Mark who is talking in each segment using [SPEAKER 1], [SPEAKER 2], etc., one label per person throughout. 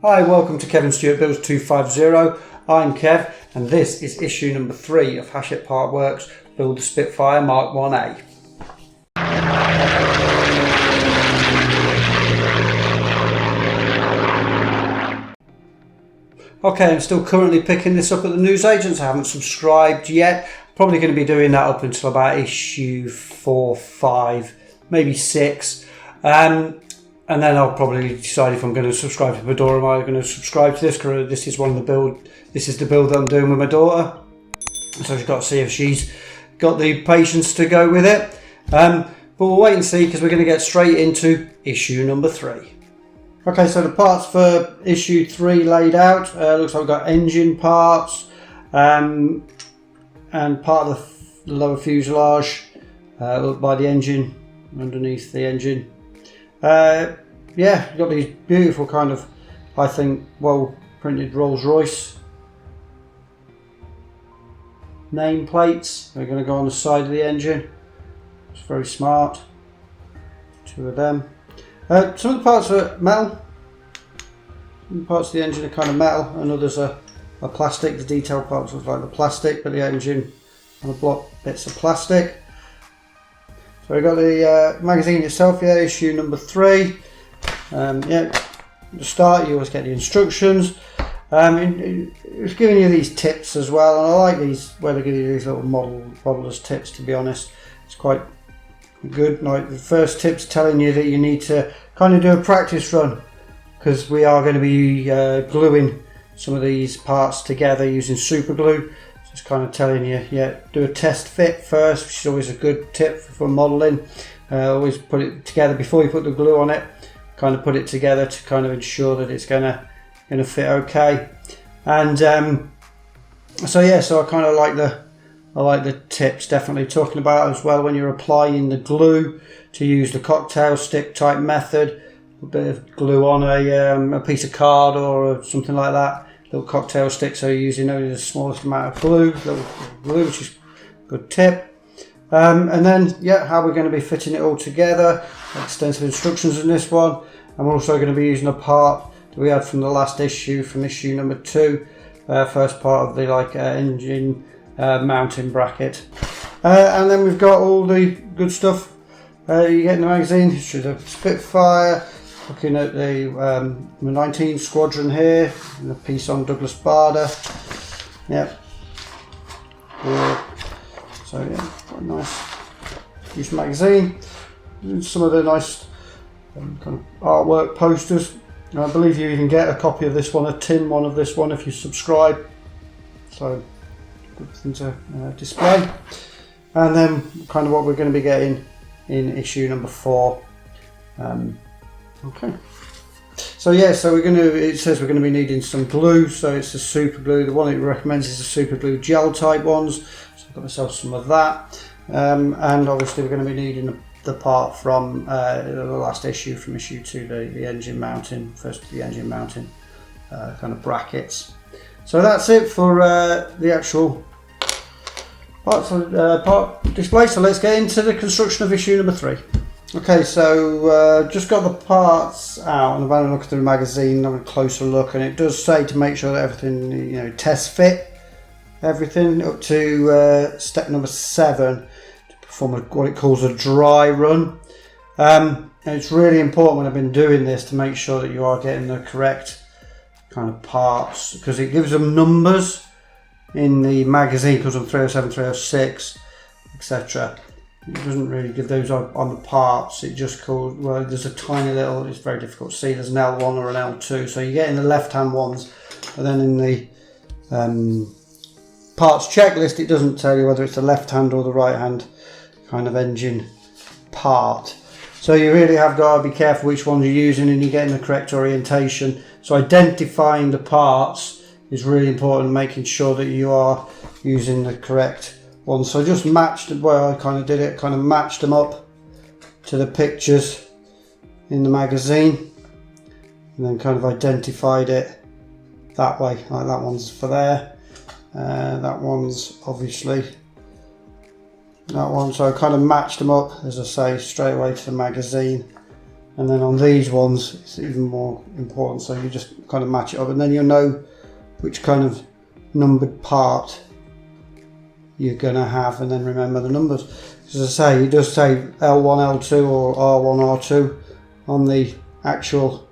[SPEAKER 1] Hi, welcome to Kevin Stewart Builds 250. I'm Kev and this is issue number 3 of Hachette Partworks Build the Spitfire Mk1A. Okay, I'm still currently picking this up at the newsagents. I haven't subscribed yet. Probably going to be doing that up until about issue 4, 5, maybe 6. And then I'll probably decide if I'm going to subscribe to my daughter. Am I going to subscribe to this? Because this is the build that I'm doing with my daughter. So I've got to see if she's got the patience to go with it. But we'll wait and see because we're going to get straight into issue number 3. Okay, so the parts for issue 3 laid out. Looks like we've got engine parts and part of the lower fuselage by the engine, underneath the engine. Yeah, you've got these beautiful kind of, I think, well printed Rolls Royce nameplates. They're going to go on the side of the engine. It's very smart. 2 of them. Some of the parts are metal. Some parts of the engine are kind of metal, and others are plastic. The detail parts look like the plastic, but the engine and the block bits are plastic. So we've got the magazine itself here, issue number 3. Yeah, to start you always get the instructions. It's giving you these tips as well, and I like these where they give you these little modelers tips, to be honest. It's quite good. Like the first tip's telling you that you need to kind of do a practice run, because we are going to be gluing some of these parts together using super glue. It's kind of telling you, yeah, do a test fit first, which is always a good tip for modelling. Always put it together before you put the glue on it. Kind of put it together to kind of ensure that it's gonna fit okay. And so yeah, so I kind of like the tips. Definitely talking about as well when you're applying the glue to use the cocktail stick type method. A bit of glue on a piece of card or something like that. Little cocktail stick, so you're using only the smallest amount of glue, which is a good tip. And then, yeah, how we're going to be fitting it all together. Extensive instructions in this one. I'm also going to be using a part that we had from the last issue, from issue number 2. First part of the engine mounting bracket. And then we've got all the good stuff you get in the magazine. History of the Spitfire. Looking at the 19 Squadron here, and a piece on Douglas Bader. Yep. So yeah, quite nice. Use magazine. And some of the nice kind of artwork posters. And I believe you even get a copy of this one, a tin one of this one, if you subscribe. So good thing to display. And then kind of what we're going to be getting in issue number 4. Okay, so yeah, so it says we're going to be needing some glue, so it's a super glue. The one it recommends is a super glue gel type ones, so I've got myself some of that. And obviously we're going to be needing the part from the last issue, from issue 2, the engine mounting, first the engine mounting kind of brackets. So that's it for the actual part display, so let's get into the construction of issue number 3. Okay, so just got the parts out, and I've had a look at the magazine, having a closer look, and it does say to make sure that everything, test fit everything up to step number 7 to perform what it calls a dry run. And it's really important when I've been doing this to make sure that you are getting the correct kind of parts, because it gives them numbers in the magazine, because on 307, 306, etc. It doesn't really give those on the parts. It just calls, well, there's a tiny little, it's very difficult to see, there's an L1 or an L2, so you get in the left hand ones, and then in the parts checklist it doesn't tell you whether it's the left hand or the right hand kind of engine part. So you really have got to be careful which ones you're using, and you're getting the correct orientation. So identifying the parts is really important, making sure that you are using the correct one. So I just matched the way I kind of did it, kind of matched them up to the pictures in the magazine, and then kind of identified it that way. Like that one's for there, that one's obviously that one. So I kind of matched them up, as I say, straight away to the magazine, And then on these ones, it's even more important. So you just kind of match it up, and then you'll know which kind of numbered part you're going to have, and then remember the numbers. As I say, it does say L1, L2 or R1, R2 on the actual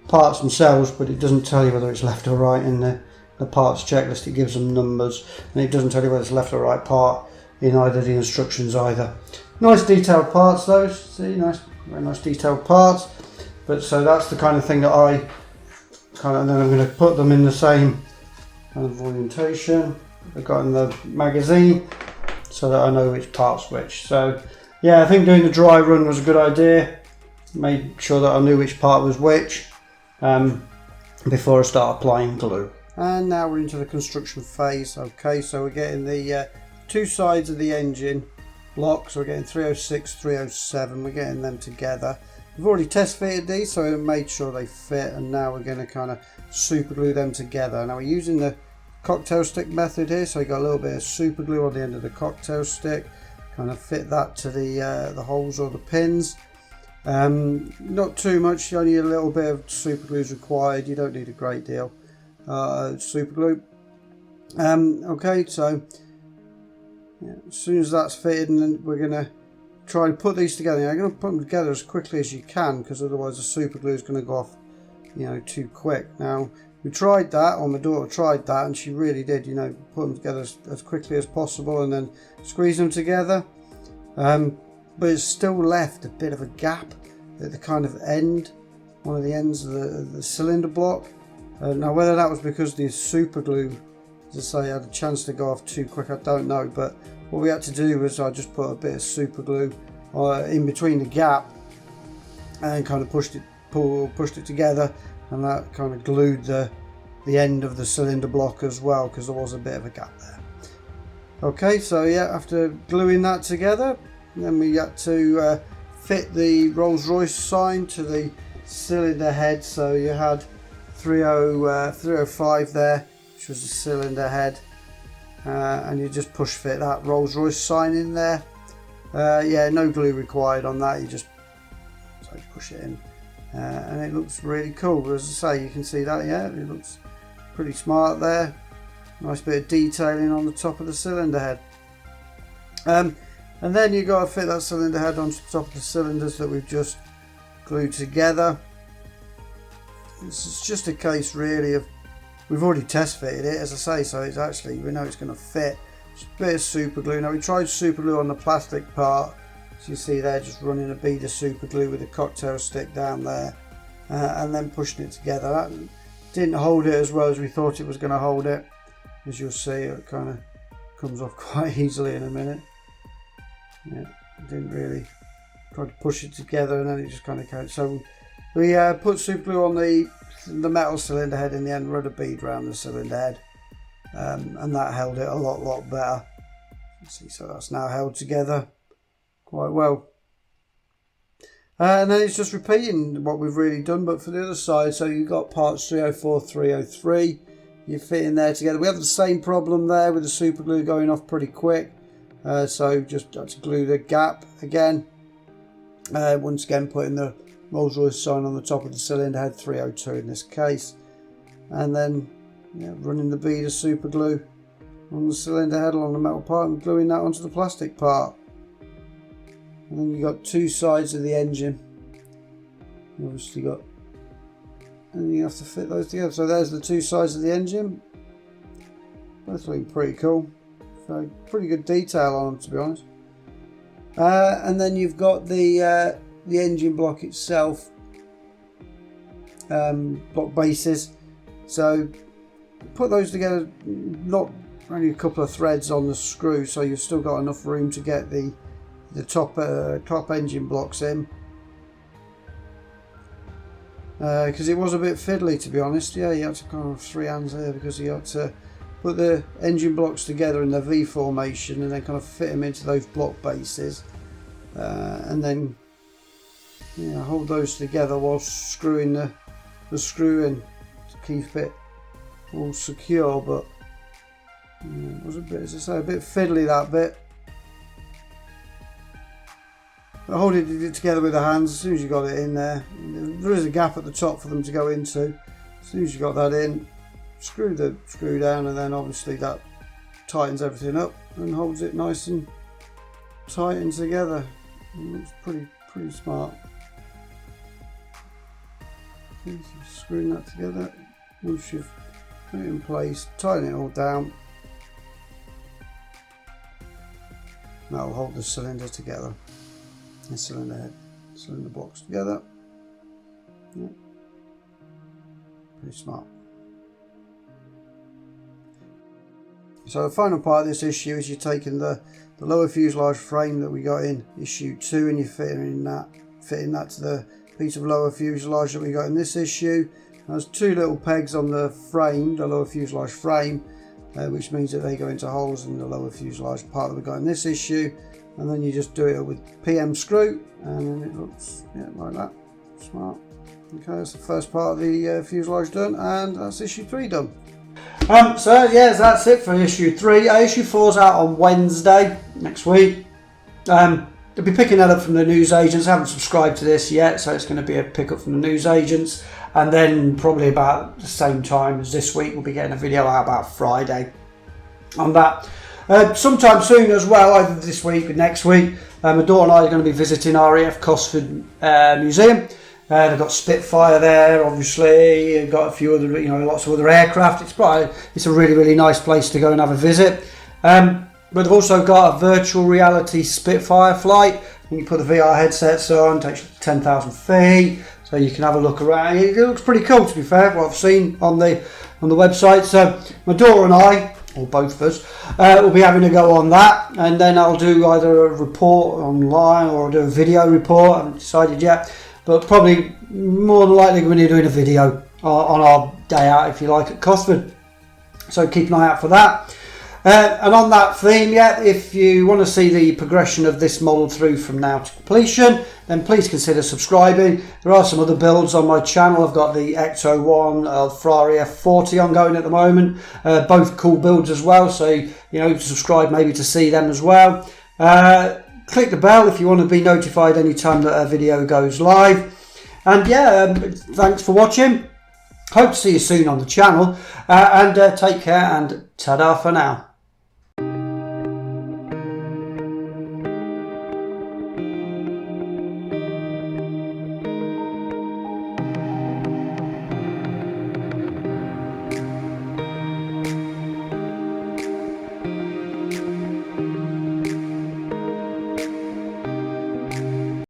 [SPEAKER 1] parts themselves, but it doesn't tell you whether it's left or right in the parts checklist. It gives them numbers, and it doesn't tell you whether it's left or right part in either the instructions either. Nice detailed parts those, see, nice, very nice detailed parts. But so that's the kind of thing that I kind of, and then I'm going to put them in the same kind of orientation I've got in the magazine, so that I know which part's which. So yeah, I think doing the dry run was a good idea. Made sure that I knew which part was which before I start applying glue. And now we're into the construction phase. Okay, so we're getting the two sides of the engine blocks. We're getting 306, 307. We're getting them together. We've already test fitted these, so we made sure they fit, and now we're going to kind of super glue them together. Now we're using the cocktail stick method here, so you got a little bit of super glue on the end of the cocktail stick, kind of fit that to the holes or the pins. Not too much, only a little bit of super glue is required. You don't need a great deal super glue. Okay, so yeah, as soon as that's fitted, and then we're going to try and put these together. You're going to put them together as quickly as you can, because otherwise the super glue is going to go off, you know, too quick. Now we tried that, or my daughter tried that, and she really did, you know, put them together as quickly as possible and then squeeze them together. But it's still left a bit of a gap at the kind of end, one of the ends of the cylinder block. Now whether that was because the super glue, as I say, had a chance to go off too quick, I don't know. But what we had to do was I just put a bit of super glue in between the gap and kind of pushed it together, and that kind of glued the end of the cylinder block as well, because there was a bit of a gap there. Okay, so yeah, after gluing that together, then we had to fit the Rolls Royce sign to the cylinder head. So you had 305 there, which was the cylinder head, and you just push fit that Rolls Royce sign in there. Yeah, no glue required on that, you just push it in, and it looks really cool. As I say, you can see that, yeah, it looks pretty smart there. Nice bit of detailing on the top of the cylinder head. And then you've got to fit that cylinder head onto the top of the cylinders that we've just glued together. It's just a case really of, we've already test fitted it, as I say, so it's actually, we know it's going to fit. Just a bit of super glue. Now we tried super glue on the plastic part, as you see there, just running a bead of super glue with a cocktail stick down there, and then pushing it together. That didn't hold it as well as we thought it was going to hold it. As you'll see, it kind of comes off quite easily in a minute. Yeah, didn't really try to push it together, and then it just kind of came. So we put super glue on the metal cylinder head in the end, run a bead around the cylinder head, and that held it a lot better. See, so that's now held together quite well. And then it's just repeating what we've really done, but for the other side. So you've got parts 304, 303. You fit in there together. We have the same problem there with the super glue going off pretty quick. So just had to glue the gap again. Once again, putting the Rolls Royce sign on the top of the cylinder head, 302 in this case. And then running the bead of super glue on the cylinder head along the metal part and gluing that onto the plastic part. And then you've got two sides of the engine. You obviously got, and you have to fit those together. So there's the two sides of the engine. Both looking pretty cool. So pretty good detail on them, to be honest. And then you've got the engine block itself, block bases. So put those together, not only a couple of threads on the screw, so you've still got enough room to get the top engine blocks in. Because it was a bit fiddly, to be honest. Yeah, you had to kind of free hands there, because you had to put the engine blocks together in the V formation and then kind of fit them into those block bases, and then hold those together while screwing the screw in to keep it all secure. But it was a bit, as I say, a bit fiddly, that bit. hold it together with the hands as soon as you got it in there. There is a gap at the top for them to go into. As soon as you got that in, screw the screw down, and then obviously that tightens everything up and holds it nice and tight and together. It looks pretty smart. Okay, so screwing that together. Once you've put it in place, tighten it all down. That will hold the cylinder together. The cylinder head, cylinder blocks together. Yeah. Pretty smart. So the final part of this issue is you're taking the lower fuselage frame that we got in issue 2 and you're fitting that to the piece of lower fuselage that we got in this issue. There's 2 little pegs on the frame, the lower fuselage frame, which means that they go into holes in the lower fuselage part that we got in this issue. And then you just do it with PM screw, and then it looks like that. Smart. Okay, that's the first part of the fuselage done, and that's issue 3 done. So yes, that's it for issue 3. Issue 4's out on Wednesday next week. They'll be picking that up from the newsagents. I haven't subscribed to this yet, so it's going to be a pickup from the newsagents, and then probably about the same time as this week we'll be getting a video out about Friday on that. Sometime soon as well, either this week or next week, my daughter and I are going to be visiting RAF Cosford Museum. They've got Spitfire there, obviously. They've got a few other, lots of other aircraft. It's a really nice place to go and have a visit. But they've also got a virtual reality Spitfire flight. You put the VR headsets on, takes you to 10,000 feet, so you can have a look around. It looks pretty cool, to be fair, what I've seen on the website. So my daughter and I, or both of us, will be having a go on that, and then I'll do either a report online or I'll do a video report. I haven't decided yet, but probably more than likely we're going to be doing a video on our day out, if you like, at Cosford. So keep an eye out for that. And on that theme, if you want to see the progression of this model through from now to completion, then please consider subscribing. There are some other builds on my channel. I've got the Ecto 1 Ferrari F40 ongoing at the moment. Both cool builds as well, so subscribe maybe to see them as well. Click the bell if you want to be notified anytime that a video goes live. And thanks for watching. Hope to see you soon on the channel, and take care, and ta-da for now.